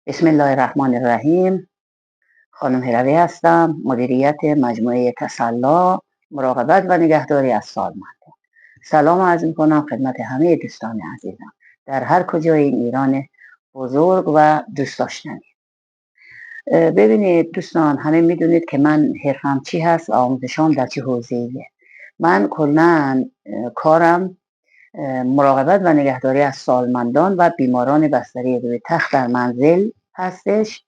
بسم الله الرحمن الرحیم. خانم هلوی هستم، مدیریت مجموعه تسلا، مراقبت و نگهداری از سالمندان. سلام عرض میکنم خدمت همه دوستان عزیزم در هر کجای این ایران بزرگ و دوست داشتنی. ببینید دوستان، همه میدونید که من حرفم چی هست و آموزشام در چه حوزه‌ایه. من کلاً کارم مراقبت و نگهداری از سالمندان و بیماران بستری روی تخت در منزل هستش،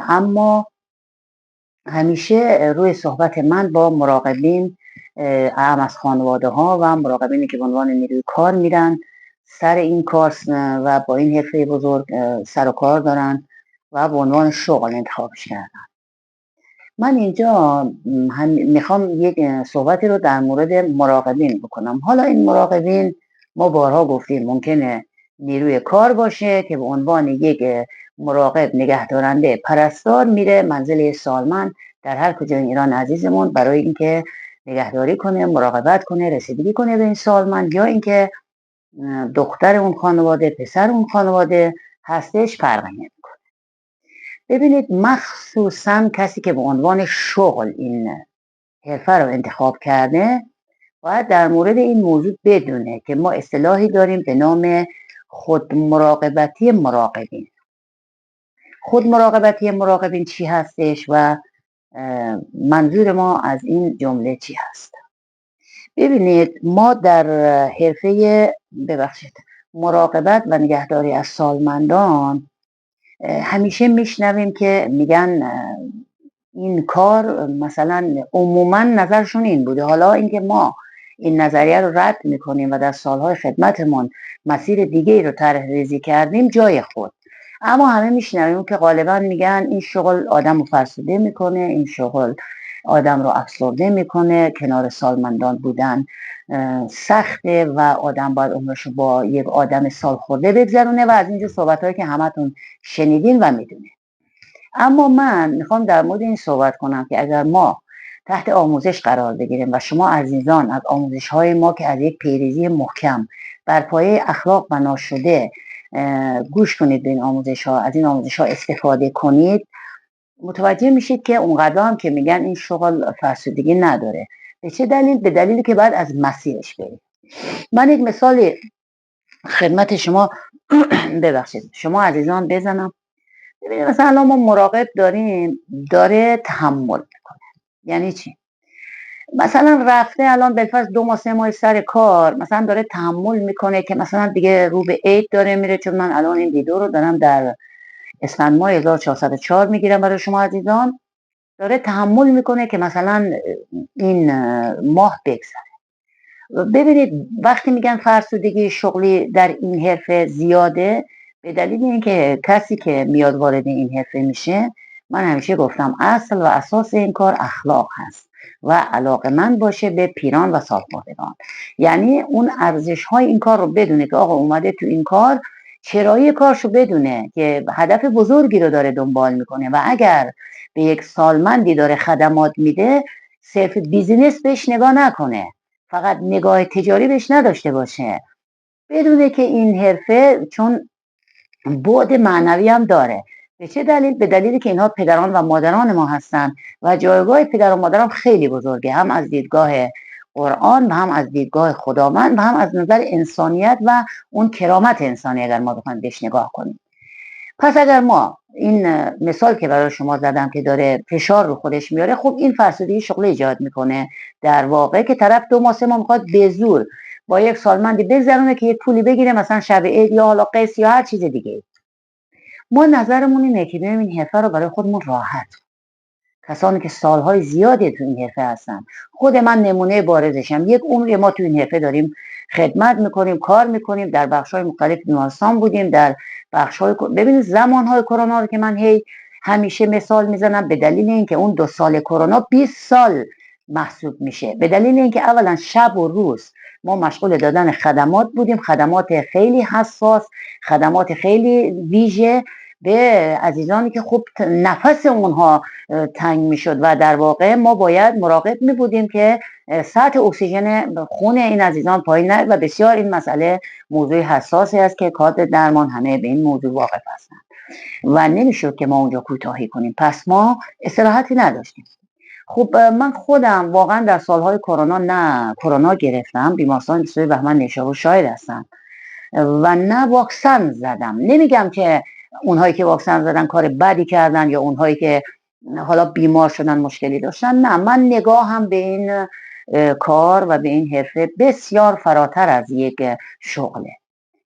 اما همیشه روی صحبت من با مراقبین اعم از خانواده ها و مراقبینی که به عنوان نیروی کار میرن سر این کار و با این حرفه بزرگ سر و کار دارن و به عنوان شغل انتخابش کردن. من اینجا میخوام یک صحبتی رو در مورد مراقبین بکنم. حالا این مراقبین ما بارها گفتیم ممکنه نیروی کار باشه که به عنوان یک مراقب، نگهدارنده، پرستار میره منزل سالمند در هر کجای ایران عزیزمون برای اینکه نگهداری کنه، مراقبت کنه، رسیدگی کنه به این سالمند، یا اینکه دختر اون خانواده، پسر اون خانواده هستش، فرقی نمیکنه. ببینید، مخصوصا کسی که به عنوان شغل این حرفه رو انتخاب کرده باید در مورد این موضوع بدونه که ما اصطلاحی داریم به نام خودمراقبتی مراقبین. خودمراقبتی مراقبین چی هستش و منظور ما از این جمله چی هست؟ ببینید، ما در حرفه مراقبت و نگهداری از سالمندان همیشه میشنویم که میگن این کار مثلا عموما نظرشون این بوده. حالا اینکه ما این نظریه رو رد میکنیم و در سالهای خدمتمون مسیر دیگه ای رو طرح ریزی کردیم جای خود، اما همه میشنویم که غالبا میگن این شغل آدم رو فرسوده میکنه، این شغل آدم رو افسرده میکنه، کنار سالمندان بودن سخته و آدم باید عمرش با یک آدم سال خورده بگذرونه و از اینجور صحبت هایی که همتون شنیدین و میدونید. اما من میخوام در مورد این صحبت کنم که اگر ما تحت آموزش قرار بگیریم و شما عزیزان از آموزش های ما که از یک پیریزی محکم بر پایه اخلاق بنا شده گوش کنید به این آموزش ها، از این آموزش ها استفاده کنید، متوجه میشید که اونقدر هم که میگن این شغل فرسودگی نداره. به چه دلیل؟ به دلیلی که باید از مسیرش برید. من یک مثال خدمت شما ببخشید شما عزیزان بزنم. ببینید، مثلا ما مراقب داریم، داره تحمل میکنه. یعنی چی؟ مثلا رفته الان بالفرض 2 ماه 3 ماه سر کار، مثلا داره تحمل میکنه که مثلا دیگه رو به عید داره میره، چون من الان این ویدیو رو دارم در اسفند ماه 1404 میگیرم برای شما عزیزان. داره تحمل میکنه که مثلا این ماه بگذره. ببینید، وقتی میگن فرسودگی شغلی در این حرفه زیاده، به دلیل اینکه کسی که میاد وارد این حرفه میشه، من همیشه گفتم اصل و اساس این کار اخلاق هست و علاقه‌مند باشه به پیران و سالخوردگان. یعنی اون ارزش های این کار رو بدونه که آقا اومده تو این کار، چرایی کارشو بدونه که هدف بزرگی رو داره دنبال میکنه و اگر به یک سالمندی داره خدمات میده، صرف بیزینس بهش نگاه نکنه، فقط نگاه تجاری بهش نداشته باشه، بدونه که این حرفه چون بعد معنوی هم داره. به چه دلیل؟ به دلیلی که اینها پدران و مادران ما هستن و جایگاه پدر و مادران خیلی بزرگه، هم از دیدگاه قرآن و هم از دیدگاه خداوند و هم از نظر انسانیت و اون کرامت انسانی اگر ما بخوایم بهش نگاه کنیم. پس اگر ما این مثال که برای شما زدم که داره فشار رو خودش میاره، خب این فرسودگی شغل ایجاد میکنه در واقع، که طرف 2 ماه 3 ماه میخواد به زور با یک سالمندی بگذرونه که یک پولی بگیره، مثلا شب عید یا حالا قیس یا هر چیز دیگه. ما نظرمون اینه که ببینیم این حرفه رو برای خودمون راحت، کسانی که سالهای زیادی تو این حرفه هستن، خود من نمونه بارزشم، یک عمری ما تو این حرفه داریم خدمت میکنیم، کار میکنیم، در بخش‌های مختلف بیمارستان بودیم، در بخش‌های ببینید زمانهای کرونا رو که من همیشه مثال میزنم، به دلیل اینکه اون 2 سال کرونا 20 سال محسوب میشه، به دلیل اینکه اولا شب و روز ما مشغول دادن خدمات بودیم، خدمات خیلی حساس، خدمات خیلی ویژه به عزیزانی که خب نفس اونها تنگ میشد و در واقع ما باید مراقب می بودیم که سطح اکسیژن خون این عزیزان پایین نره و بسیار این مسئله موضوع حساسی است که کادر درمان همه به این موضوع واقف هستند. و نمیشد که ما اونجا کوتاهی کنیم، پس ما استراحتی نداشتیم. خب من خودم واقعا در سالهای کرونا نه کرونا گرفتم، بیمارستان دکتر بهمن نیشابور شاهد هستم، و نه واکسن زدم. نمیگم که اونهایی که واکسن زدن کار بدی کردن یا اونهایی که حالا بیمار شدن مشکلی داشتن، نه، من نگاهم به این کار و به این حرفه بسیار فراتر از یک شغله.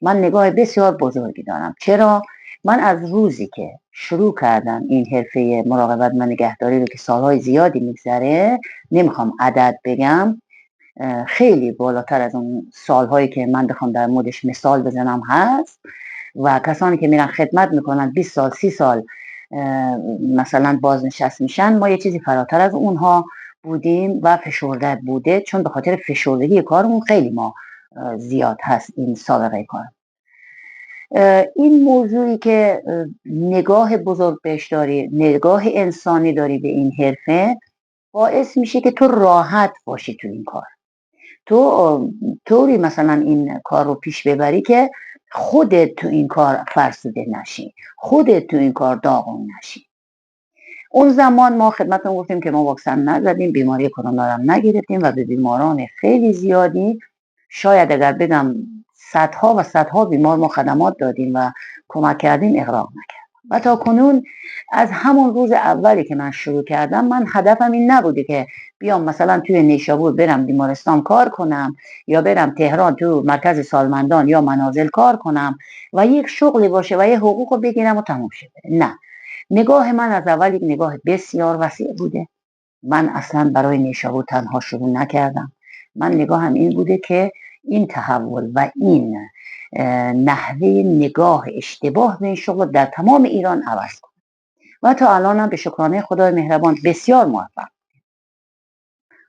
من نگاه بسیار بزرگی دارم. چرا؟ من از روزی که شروع کردم این حرفه مراقبت و نگهداری رو که سالهای زیادی میگذره، نمیخوام عدد بگم، خیلی بالاتر از اون سالهایی که من بخوام در موردش مثال بزنم هست، و کسانی که میرن خدمت میکنن 20 سال 30 سال مثلا بازنشست میشن، ما یه چیزی فراتر از اونها بودیم و فشرده بوده، چون به خاطر فشردگی کارمون خیلی ما زیاد هست این سابقه کار. این موضوعی که نگاه بزرگ بهش داری، نگاه انسانی داری به این حرفه، باعث میشه که تو راحت باشی تو این کار. تو طوری مثلا این کار رو پیش ببری که خودت تو این کار فرسوده نشی، خودت تو این کار داغون نشی. اون زمان ما خدمتتون گفتیم که ما واکسن نزدیم، بیماری کرونا رو نگرفتیم و به بیماران خیلی زیادی، شاید اگر بگم صدها و صدها بیمار ما خدمات دادیم و کمک کردیم، اغراق نکردیم. و تا کنون از همون روز اولی که من شروع کردم، من هدفم این نبوده که بیام مثلا توی نیشابور برم بیمارستان کار کنم یا برم تهران تو مرکز سالمندان یا منازل کار کنم و یک شغلی باشه و یه حقوق بگیرم و تموم شده. نه، نگاه من از اول یک نگاه بسیار وسیع بوده. من اصلا برای نیشابور تنها شروع نکردم. من نگاهم این بوده که این تحول و این نحوه نگاه اشتباه به این شغل در تمام ایران عوض کنم و تا الانم به شکرانه خدای مهربان بسیار موفق.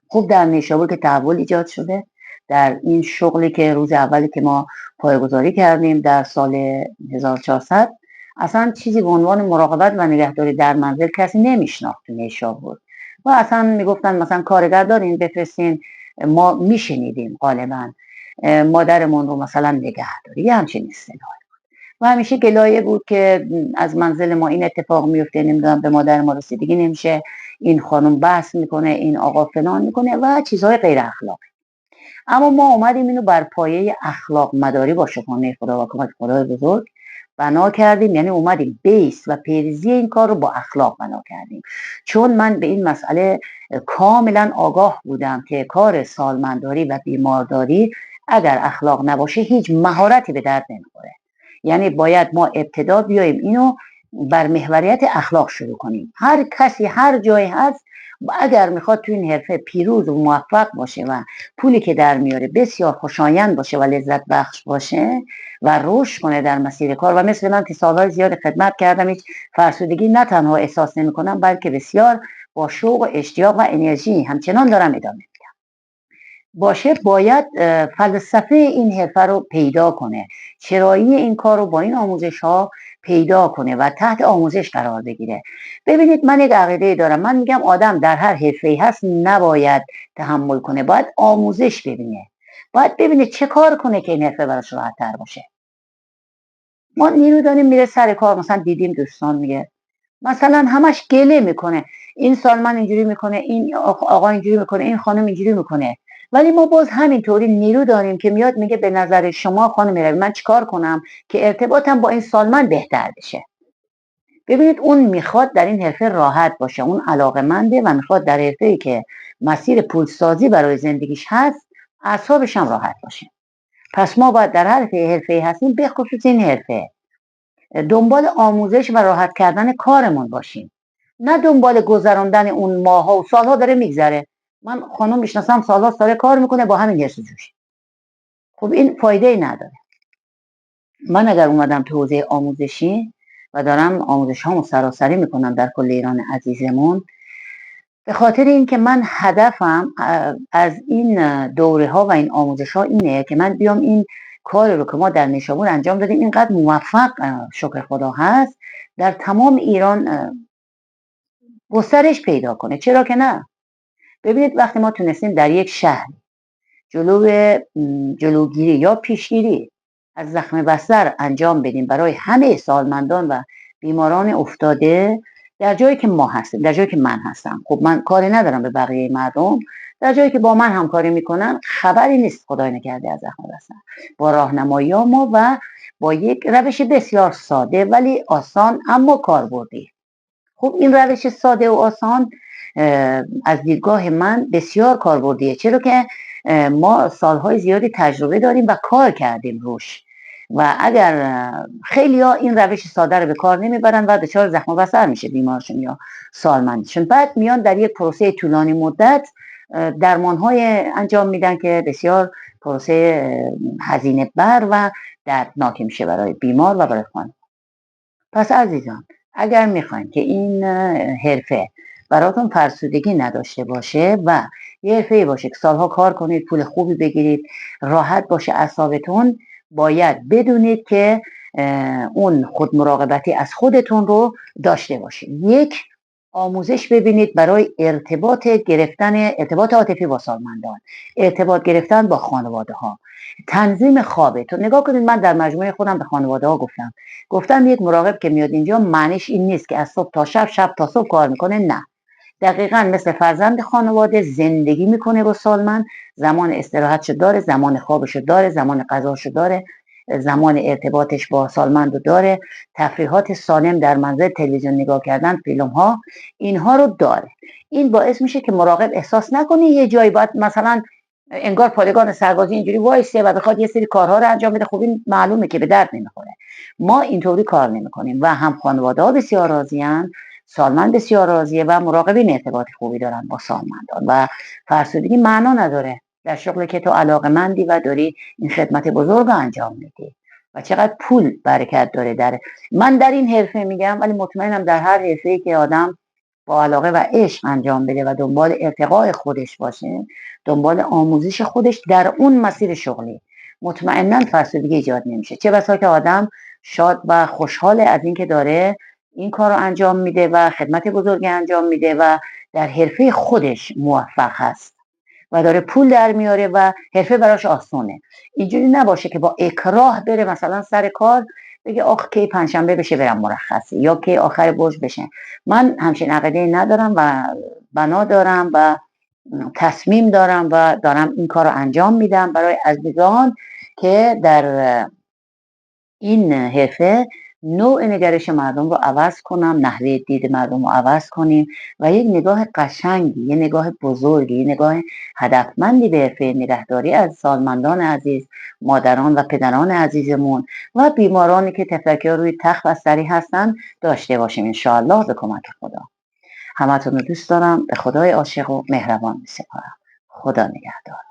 خب در نیشابور که تحول ایجاد شده، در این شغلی که روز اولی که ما پایه‌گذاری کردیم در سال 1400، اصلا چیزی به عنوان مراقبت و نگهداری در منزل کسی نمیشناخت تو نیشابور و اصلا میگفتن مثلا کارگر دارین بفرستین، ما میشنیدیم غالبا مادرمون رو مثلا نگهداری، یه همچین اصطلاحی و همیشه گلایه بود که از منزل ما این اتفاق میفته، نمیدونم به مادر ما رسیدگی نمیشه، این خانم بحث میکنه، این آقا فلان میکنه و چیزهای غیر اخلاقی. اما ما اومدیم اینو بر پایه اخلاق مداری با شکرانه خدا و کمک خدای بزرگ بنا کردیم، یعنی اومدیم بیس و پیریزی این کار رو با اخلاق بنا کردیم. چون من به این مسئله کاملا آگاه بودم که کار سالمنداری و بیمارداری اگر اخلاق نباشه هیچ مهارتی به درد نمیخوره. یعنی باید ما ابتدا بیاییم اینو بر محوریت اخلاق شروع کنیم. هر کسی هر جایی هست اگر میخواد تو این حرفه پیروز و موفق باشه و پولی که در میاره بسیار خوشایند باشه و لذت بخش باشه و رشد کنه در مسیر کار، و مثل من که سالهای زیاد خدمت کردم هیچ فرسودگی نه تنها احساس نمی کنم بلکه بسیار با شوق و اشتیاق و انرژی همچنان دارم ادامه باشه، باید فلسفه این حرفه رو پیدا کنه، چرایی این کار رو با این آموزش ها پیدا کنه و تحت آموزش قرار بگیره. ببینید من یک عقیده دارم، من میگم آدم در هر حرفه‌ای هست نباید تحمل کنه، باید آموزش ببینه، باید ببینه چه کار کنه که این حرفه براش راحت تر باشه. ما نیرو داریم میره سر کار، مثلا دیدیم دوستان میگه مثلا همش گله میکنه، این سالمند اینجوری میکنه، این آقا اینجوری میکنه، این خانم اینجوری میکنه، ولی ما باز همینطوری نیرو داریم که میاد میگه به نظر شما خانم روی من چیکار کنم که ارتباطم با این سالمند بهتر بشه. ببینید اون میخواد در این حرفه راحت باشه، اون علاقه‌منده و میخواد در حرفه‌ای که مسیر پولسازی برای زندگیش هست اعصابش هم راحت باشه. پس ما باید در هر حرفه‌ای هستیم به خصوص این حرفه دنبال آموزش و راحت کردن کارمون باشیم، نه دنبال گذراندن اون ماها و سالها داره میگذره. من خانم میشناسم سالها سال کار میکنه با همین حرس و جوش، خب این فایده ای نداره. من اگر اومدم تو حوزه آموزشی و دارم آموزش هامو سراسری میکنم در کل ایران عزیزمون، به خاطر اینکه من هدفم از این دوره ها و این آموزش ها اینه که من بیام این کار رو که ما در نیشابور انجام دادیم اینقدر موفق شکر خدا هست در تمام ایران گسترش پیدا کنه، چرا که نه. ببینید وقتی ما تونستیم در یک شهر جلوگیری یا پیشگیری از زخم بستر انجام بدیم برای همه سالمندان و بیماران افتاده در جایی که ما هستیم، در جایی که من هستم. خب من کاری ندارم به بقیه مردم، در جایی که با من همکاری میکنن خبری نیست خدای نکرده از زخم بستن. با راهنمایی ما و با یک روش بسیار ساده ولی آسان اما کاربردی. خب این روش ساده و آسان از دیدگاه من بسیار کاربردیه، چرا که ما سالهای زیادی تجربه داریم و کار کردیم روش. و اگر خیلی ها این روش ساده رو به کار نمیبرن و دچار زخم بستر میشه بیمارشون یا سالمندشون، بعد میان در یک پروسه طولانی مدت درمانهای انجام میدن که بسیار پروسه هزینه بر و دردناک میشه برای بیمار و برای خانواده. پس عزیزان، اگر میخواین که این حرفه براتون فرسودگی نداشته باشه و یه حرفه باشه که سالها کار کنید، پول خوبی بگیرید، راحت باشه اعصابتون، باید بدونید که اون خود مراقبتی از خودتون رو داشته باشید. یک، آموزش ببینید برای ارتباط عاطفی با سالمندان، ارتباط گرفتن با خانواده ها، تنظیم خوابتون. نگاه کنید، من در مجموعه خودم به خانواده ها گفتم یک مراقب که میاد اینجا معنیش این نیست که از صبح تا شب، شب تا صبح کار میکنه. نه، دقیقا مثل فرزند خانواده زندگی میکنه با سالمند، زمان استراحتشو داره، زمان خوابشو داره، زمان غذاشو داره، زمان ارتباطش با سالمند داره، تفریحات سالم در منزل، تلویزیون نگاه کردن، فیلم ها، اینها رو داره. این باعث میشه که مراقب احساس نکنه یه جایی باید مثلا انگار پادگان سربازی اینجوری وایسه و بخواد یه سری کارها رو انجام بده. خب این معلومه که به درد نمیخوره. ما اینطوری کار نمیکنیم و هم خانواده ها بسیار راضیان، سالمند بسیار راضیه و مراقبین ارتباط خوبی دارن با سالمندان و فرسودگی معنا نداره در شغلی که تو علاقه‌مندی و داری این خدمت بزرگ انجام میدی و چقدر پول برکت داره. من در این حرفه میگم، ولی مطمئنم در هر حرفه‌ای که آدم با علاقه و عشق انجام بده و دنبال ارتقاء خودش باشه، دنبال آموزش خودش در اون مسیر شغلی، مطمئنا فرسودگی ایجاد نمیشه. چه بسا که آدم شاد و خوشحال از اینکه داره این کار رو انجام میده و خدمت بزرگی انجام میده و در حرفه خودش موفق هست و داره پول در میاره و حرفه براش آسونه. اینجوری نباشه که با اکراه بره مثلا سر کار، بگه آخ کی پنجشنبه بشه برم مرخصی یا کی آخر برج بشه. من همچین عقیده ندارم و بنا دارم و تصمیم دارم و دارم این کار رو انجام میدم برای عزیزان که در این حرفه نوع نگرش مردم رو عوض کنم، نحوه دید مردم رو عوض کنیم و یک نگاه قشنگی، یک نگاه بزرگی، یک نگاه هدفمندی به حرفه نگهداری از سالمندان عزیز، مادران و پدران عزیزمون و بیمارانی که تفلکی روی تخت و سری هستن داشته باشیم انشاءالله به کمک خدا. همتون رو دوست دارم، به خدای عاشق و مهربان میسپارم. خدا نگهدار.